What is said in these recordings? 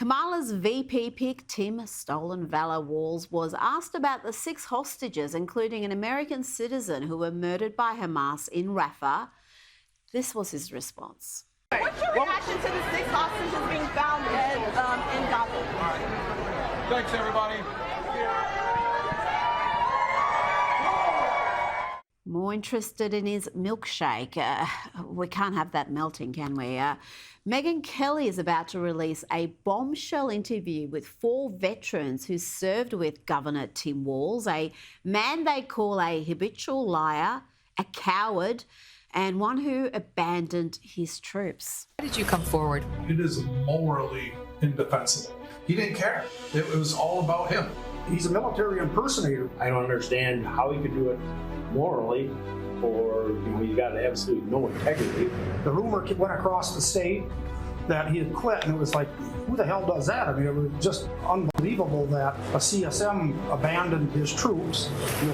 Kamala's VP pick, Tim Stolen Valor Walz, was asked about the 6 hostages, including an American citizen who were murdered by Hamas in Rafah. This was his response. What's your reaction to the 6 hostages being found in Gaza? Thanks, everybody. More interested in his milkshake. We can't have that melting, can we? Megyn Kelly is about to release a bombshell interview with 4 veterans who served with Governor Tim Walz, a man they call a habitual liar, a coward, and one who abandoned his troops. Why did you come forward? It is morally indefensible. He didn't care. It was all about him. He's a military impersonator. I don't understand how he could do it morally, or you got absolutely no integrity. The rumor went across the state that he had quit, and it was like, who the hell does that? I mean, it was just unbelievable that a CSM abandoned his troops,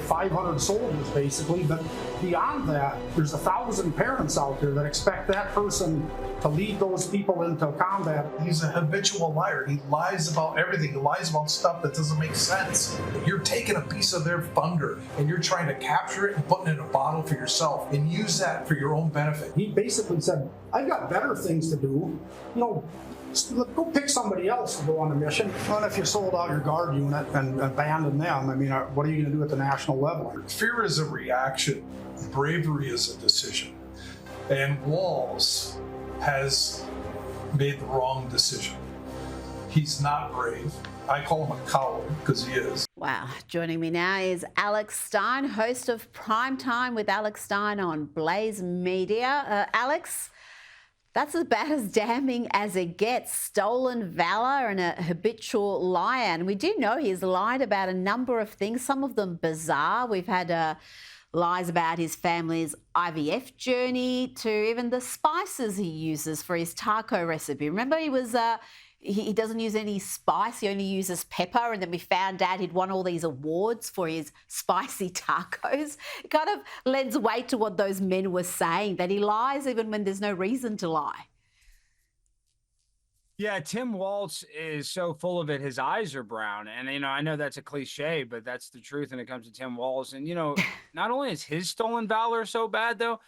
500 soldiers basically, but beyond that, there's 1,000 parents out there that expect that person to lead those people into combat. He's a habitual liar. He lies about everything. He lies about stuff that doesn't make sense. You're taking a piece of their thunder and you're trying to capture it and put it in a bottle for yourself and use that for your own benefit. He basically said, I've got better things to do. Go pick somebody else to go on a mission. Well, if you sold out your guard unit and abandoned them, I mean, what are you going to do at the national level? Fear is a reaction. Bravery is a decision. And Walz has made the wrong decision. He's not brave. I call him a coward because he is. Wow. Joining me now is Alex Stein, host of Primetime with Alex Stein on Blaze Media. Alex, that's about as damning as it gets. Stolen valor and a habitual liar. And we do know he's lied about a number of things, some of them bizarre. We've had lies about his family's IVF journey to even the spices he uses for his taco recipe. Remember, he doesn't use any spice, he only uses pepper, and then we found out he'd won all these awards for his spicy tacos. It kind of lends weight to what those men were saying, that he lies even when there's no reason to lie. Yeah, Tim Walz is so full of it, his eyes are brown. And, I know that's a cliche, but that's the truth when it comes to Tim Walz. And, not only is his stolen valor so bad, though,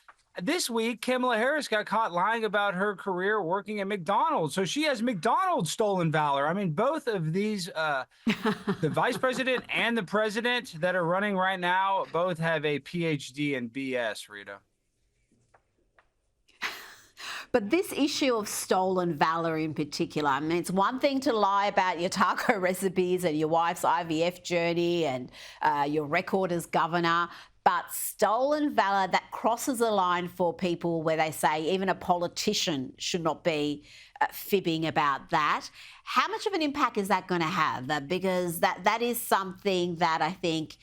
this week, Kamala Harris got caught lying about her career working at McDonald's. So she has McDonald's stolen valor. I mean, both of these, the vice president and the president that are running right now, both have a PhD in BS, Rita. But this issue of stolen valor in particular, I mean, it's one thing to lie about your taco recipes and your wife's IVF journey and your record as governor, but stolen valor, that crosses a line for people where they say even a politician should not be fibbing about that. How much of an impact is that going to have? Because that is something that I think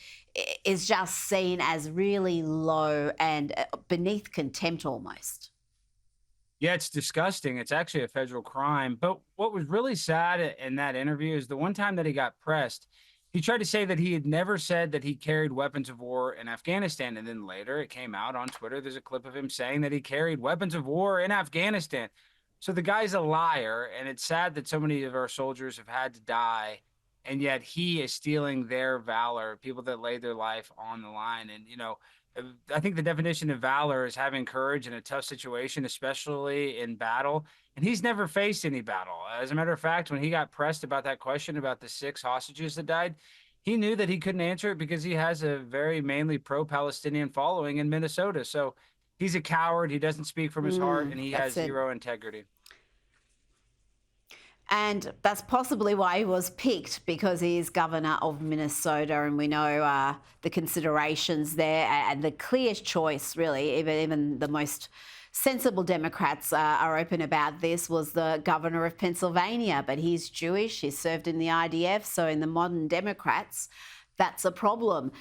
is just seen as really low and beneath contempt almost. Yeah, it's disgusting. It's actually a federal crime. But what was really sad in that interview is the one time that he got pressed, he tried to say that he had never said that he carried weapons of war in Afghanistan. And then later it came out on Twitter. There's a clip of him saying that he carried weapons of war in Afghanistan. So the guy's a liar. And it's sad that so many of our soldiers have had to die. And yet he is stealing their valor, people that laid their life on the line. And, I think the definition of valor is having courage in a tough situation, especially in battle. And he's never faced any battle. As a matter of fact, when he got pressed about that question about the 6 hostages that died, he knew that he couldn't answer it because he has a very mainly pro-Palestinian following in Minnesota. So he's a coward. He doesn't speak from his heart, and he has zero integrity. And that's possibly why he was picked, because he is governor of Minnesota, and we know the considerations there and the clear choice, really. Even the most sensible Democrats are open about this, was the governor of Pennsylvania, but he's Jewish, he served in the IDF, so in the modern Democrats, that's a problem.